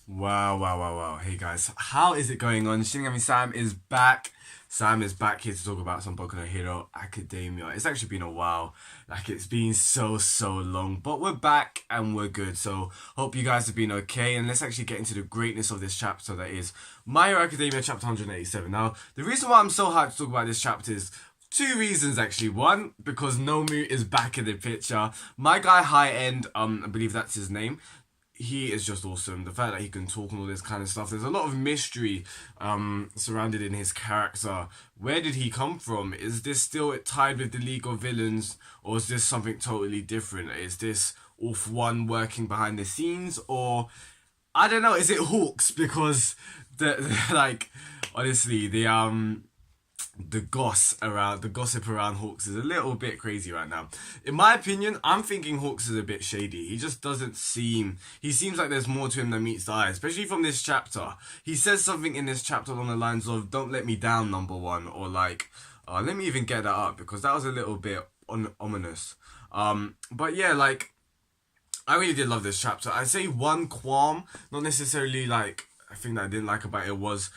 Wow, wow, wow, wow. Hey guys, how is it going on? Shinigami Sam is back. Sam is back here to talk about some Boku no Hero Academia. It's actually been a while. Like, it's been so long. But we're back and we're good. So, hope you guys have been okay. And let's actually get into the greatness of this chapter that is My Hero Academia chapter 187. Now, the reason why I'm so hyped to talk about this chapter is two reasons actually. One, because Nomu is back in the picture. My guy Highend, I believe that's his name, he is just awesome. The fact that he can talk and all this kind of stuff. There's a lot of mystery surrounded in his character. Where did he come from? Is this still tied with the League of Villains, or is this something totally different? Is this Wolf One working behind the scenes, or I don't know? Is it Hawks? Because like honestly the gossip around Hawks is a little bit crazy right now. In my opinion, I'm thinking Hawks is a bit shady. He just doesn't seem. He seems like there's more to him than meets the eye, especially from this chapter. He says something in this chapter along the lines of "Don't let me down, number one," or like, let me even get that up because that was a little bit ominous. But yeah, like I really did love this chapter. I'd say one qualm, not necessarily like a thing that I didn't like about it was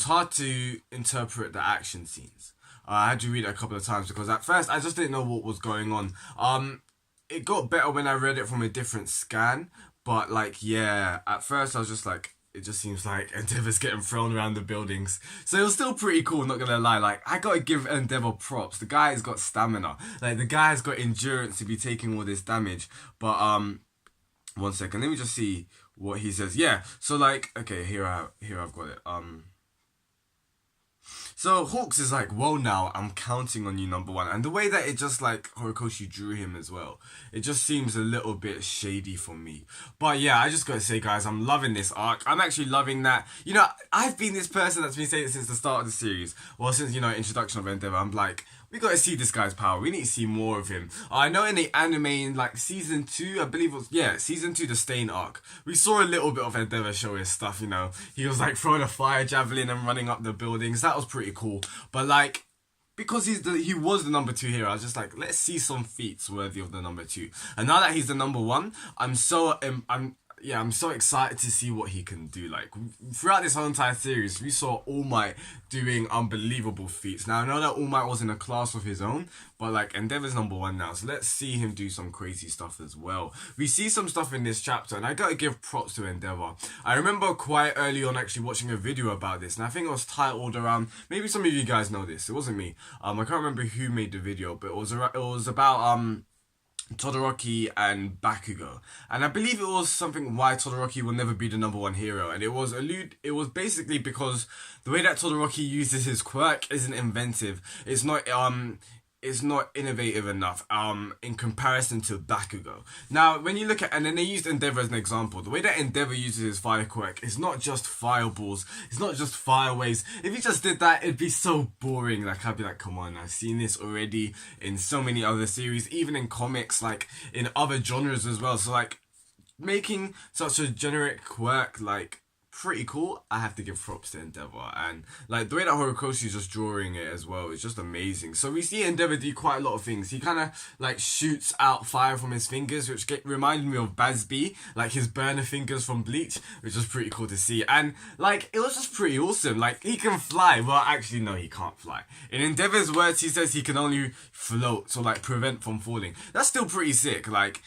hard to interpret the action scenes. I had to read it a couple of times because at first I just didn't know what was going on. It got better when I read it from a different scan, but like yeah, at first I was just like, it just seems like Endeavor's getting thrown around the buildings. So it was still pretty cool, not gonna lie. Like, I gotta give Endeavor props. The guy's got stamina. Like, the guy's got endurance to be taking all this damage. But, one second, let me just see what he says. Yeah, so like, okay, here I've got it. So Hawks is like, whoa now, I'm counting on you, number one. And the way that it just like Horikoshi drew him as well, it just seems a little bit shady for me. But yeah, I just gotta say, guys, I'm loving this arc. I'm actually loving that. You know, I've been this person that's been saying it since the start of the series. Well, since, you know, introduction of Endeavor, I'm like, we gotta see this guy's power. We need to see more of him. I know in the anime, in like season 2, I believe it was, yeah, season 2, the Stain arc, we saw a little bit of Endeavor show his stuff, you know. He was like throwing a fire javelin and running up the buildings. That was pretty cool. But like, because he was the number 2 hero, I was just like, let's see some feats worthy of the number 2. And now that he's the number 1, I'm so excited to see what he can do. Like throughout this whole entire series, we saw All Might doing unbelievable feats. Now I know that All Might was in a class of his own, but like Endeavor's number 1 now, so let's see him do some crazy stuff as well. We see some stuff in this chapter, and I gotta give props to Endeavor. I remember quite early on actually watching a video about this, and I think it was titled around. Maybe some of you guys know this. It wasn't me. I can't remember who made the video, but it was about Todoroki and Bakugo. And I believe it was something why Todoroki will never be the number 1 hero. And it was basically because the way that Todoroki uses his quirk isn't inventive. It's not innovative enough in comparison to Bakugo. Now, when you look at, and then they used Endeavor as an example, the way that Endeavor uses his fire quirk is not just fireballs, it's not just fire waves. If he just did that, it'd be so boring. Like, I'd be like, come on, I've seen this already in so many other series, even in comics, like in other genres as well. So like, making such a generic quirk like pretty cool. I have to give props to Endeavor, and like the way that Horikoshi is just drawing it as well is just amazing. So we see Endeavor do quite a lot of things. He kind of like shoots out fire from his fingers, which reminded me of Bazby, like his burner fingers from Bleach, which was pretty cool to see. And like it was just pretty awesome. Like he can fly. Well, actually no, he can't fly. In Endeavor's words, he says he can only float, so like prevent from falling. That's still pretty sick. Like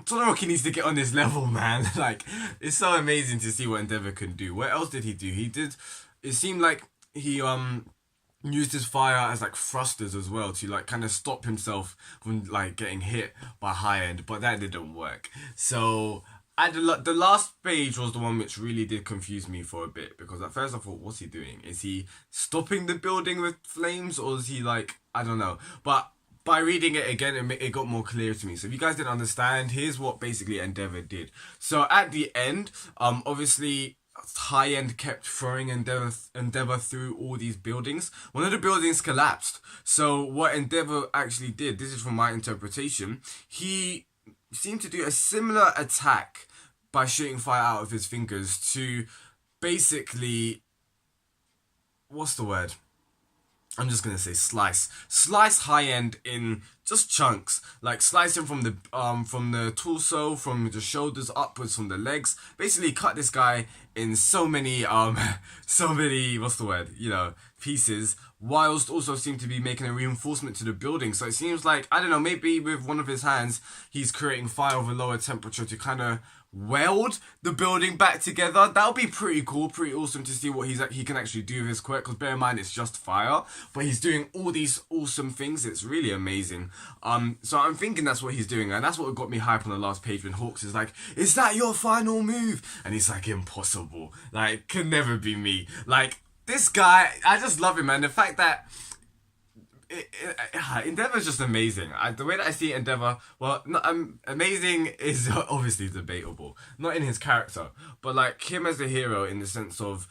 Todoroki needs to get on this level, man. Like, it's so amazing to see what Endeavor can do. What else did he do? It seemed like he used his fire as like thrusters as well to like kind of stop himself from like getting hit by Highend, but that didn't work. So the last page was the one which really did confuse me for a bit, because at first I thought, what's he doing? Is he stopping the building with flames, or is he like, I don't know. But by reading it again, it got more clear to me. So if you guys didn't understand, here's what basically Endeavor did. So at the end, obviously Highend kept throwing Endeavor through all these buildings. One of the buildings collapsed. So what Endeavor actually did, this is from my interpretation, he seemed to do a similar attack by shooting fire out of his fingers to basically, what's the word? I'm just gonna say slice Highend in just chunks, like slice him from the torso, from the shoulders upwards, from the legs. Basically, cut this guy in so many so many, what's the word, pieces. Whilst also seem to be making a reinforcement to the building. So it seems like, I don't know, maybe with one of his hands, he's creating fire of a lower temperature to kind of weld the building back together. That would be pretty cool, pretty awesome to see what he can actually do with his quirk, because bear in mind it's just fire, but he's doing all these awesome things. It's really amazing. So I'm thinking that's what he's doing, and that's what got me hype on the last page when Hawks is like, is that your final move? And he's like, impossible, like, can never be me. Like, this guy, I just love him, man. The fact that Endeavour's just amazing. The way that I see Endeavour, well, amazing is obviously debatable. Not in his character, but like him as a hero in the sense of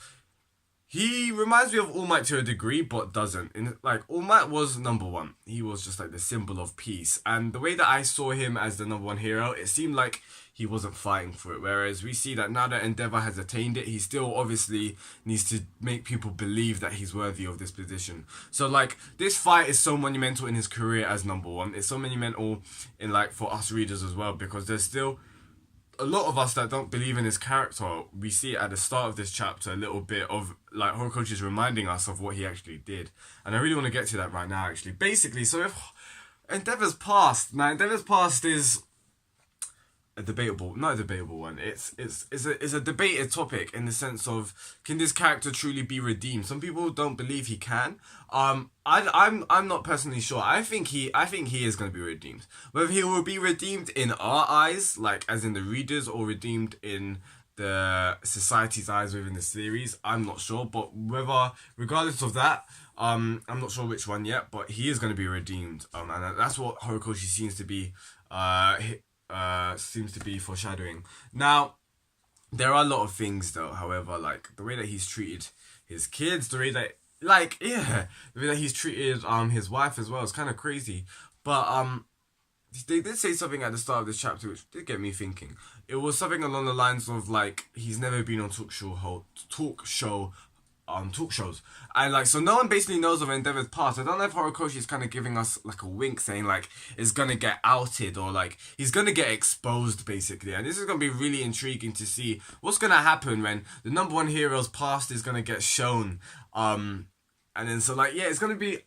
he reminds me of All Might to a degree, but doesn't. Like, All Might was number one. He was just like the symbol of peace. And the way that I saw him as the number one hero, it seemed like he wasn't fighting for it. Whereas we see that now that Endeavour has attained it, he still obviously needs to make people believe that he's worthy of this position. So like, this fight is so monumental in his career as number one. It's so monumental in like for us readers as well, because there's still a lot of us that don't believe in his character. We see at the start of this chapter a little bit of like Horikoshi is reminding us of what he actually did, and I really want to get to that right now actually. Basically, so if Endeavour's past is not a debatable one. It's a debated topic in the sense of, can this character truly be redeemed? Some people don't believe he can. I'm not personally sure. I think he is going to be redeemed. Whether he will be redeemed in our eyes, like as in the readers, or redeemed in the society's eyes within the series, I'm not sure. But regardless of that, I'm not sure which one yet. But he is going to be redeemed. And that's what Horikoshi seems to be foreshadowing. Now, there are a lot of things though, however, like the way that he's treated his kids, the way that he's treated his wife as well is kind of crazy. But they did say something at the start of this chapter which did get me thinking. It was something along the lines of like, he's never been on talk shows, and like, so no one basically knows of Endeavour's past. I don't know if Horikoshi is kind of giving us like a wink saying like it's gonna get outed, or like he's gonna get exposed basically. And this is gonna be really intriguing to see what's gonna happen when the number one hero's past is gonna get shown. And then so like, yeah, it's gonna be,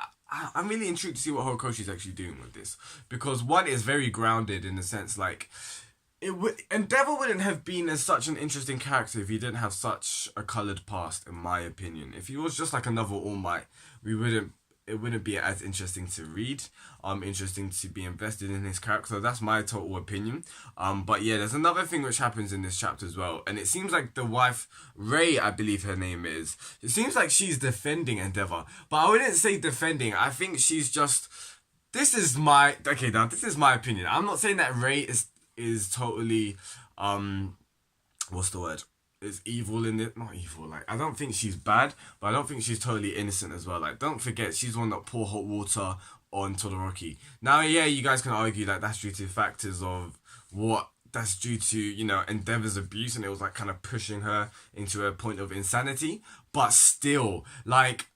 I'm really intrigued to see what Horikoshi is actually doing with this, because one is very grounded in the sense like, Endeavour wouldn't have been as such an interesting character if he didn't have such a coloured past, in my opinion. If he was just like another All Might, it wouldn't be as interesting to read, interesting to be invested in his character. That's my total opinion. But yeah, there's another thing which happens in this chapter as well, and it seems like the wife, Ray, I believe her name is, it seems like she's defending Endeavour, but I wouldn't say defending. I think she's just, this is my opinion. I'm not saying that Ray is totally what's the word, is evil in it. Not evil, like, I don't think she's bad, but I don't think she's totally innocent as well. Like, don't forget, she's the one that poured hot water on Todoroki. Now, yeah, you guys can argue that that's due to factors of what, that's due to, Endeavour's abuse, and it was like kind of pushing her into a point of insanity. But still, like,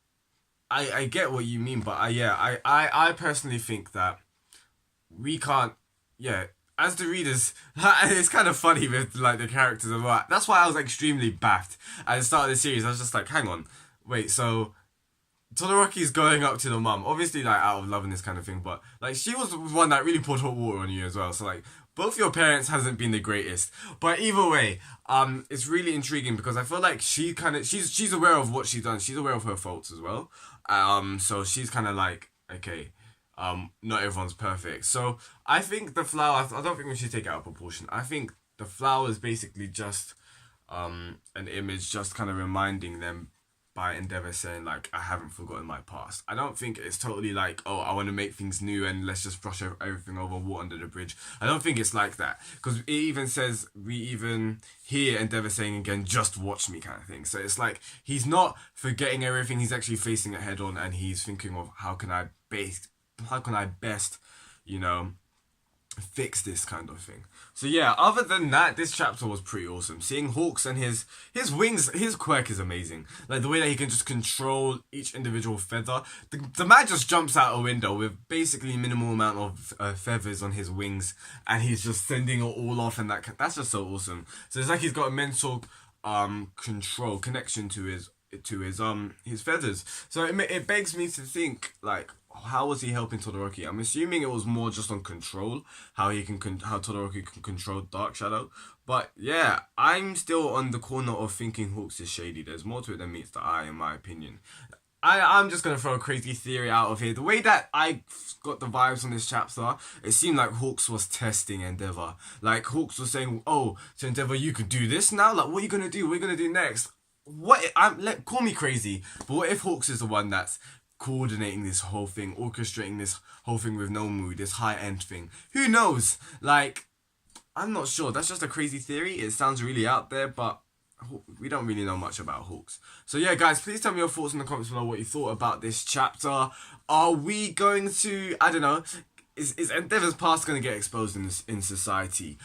I get what you mean, but I personally think that we can't, as the readers, it's kind of funny with like the characters and what. That's why I was extremely baffed at the start of the series. I was just like, hang on, wait, so Todoroki's going up to the mum, obviously like out of love and this kind of thing, but like she was the one that really poured hot water on you as well. So like, both your parents hasn't been the greatest. But either way, it's really intriguing because I feel like she's aware of what she's done. She's aware of her faults as well. So she's kind of like, okay, not everyone's perfect. So I think the flower, I don't think we should take it out of proportion. I think the flower is basically just an image just kind of reminding them by Endeavour saying like, I haven't forgotten my past. I don't think it's totally like, oh, I want to make things new and let's just brush everything over, water under the bridge. I don't think it's like that, because it even says, we even hear Endeavour saying again, just watch me, kind of thing. So it's like, he's not forgetting everything, he's actually facing it head on, and he's thinking of how can I best, fix this kind of thing. So yeah, other than that, this chapter was pretty awesome. Seeing Hawks and his wings, his quirk is amazing. Like the way that he can just control each individual feather. The man just jumps out a window with basically minimal amount of feathers on his wings, and he's just sending it all off, and that's just so awesome. So it's like he's got a mental connection to his feathers. So it begs me to think, like, how was he helping Todoroki? I'm assuming it was more just on control, how Todoroki can control Dark Shadow. But yeah, I'm still on the corner of thinking Hawks is shady. There's more to it than meets the eye, in my opinion. I'm just going to throw a crazy theory out of here. The way that I got the vibes on this chapter, it seemed like Hawks was testing Endeavour. Like, Hawks was saying, oh, so Endeavour, you could do this now? Like, what are you going to do? What are you going to do next? Call me crazy, but what if Hawks is the one that's coordinating this whole thing, orchestrating this whole thing with Nomu, this high-end thing? Who knows? Like, I'm not sure. That's just a crazy theory. It sounds really out there, but we don't really know much about Hawks. So yeah, guys, please tell me your thoughts in the comments below, what you thought about this chapter. Are we going to, I don't know, is Endeavour's past going to get exposed in society?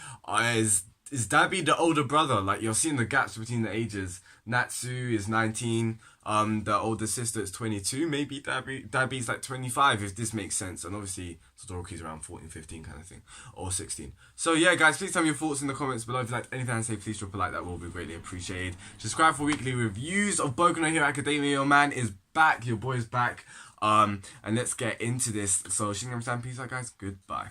Is Dabi the older brother? Like, you're seeing the gaps between the ages. Natsu is 19. The older sister is 22. Maybe Dabi's like 25, if this makes sense. And obviously, Todoroki's around 14, 15 kind of thing. Or 16. So yeah, guys, please tell me your thoughts in the comments below. If you like anything I say, please drop a like. That will be greatly appreciated. Subscribe for weekly reviews of Boku no Hero Academia. Your man is back. Your boy's back. And let's get into this. So, Shinigami-san, peace out, guys. Goodbye.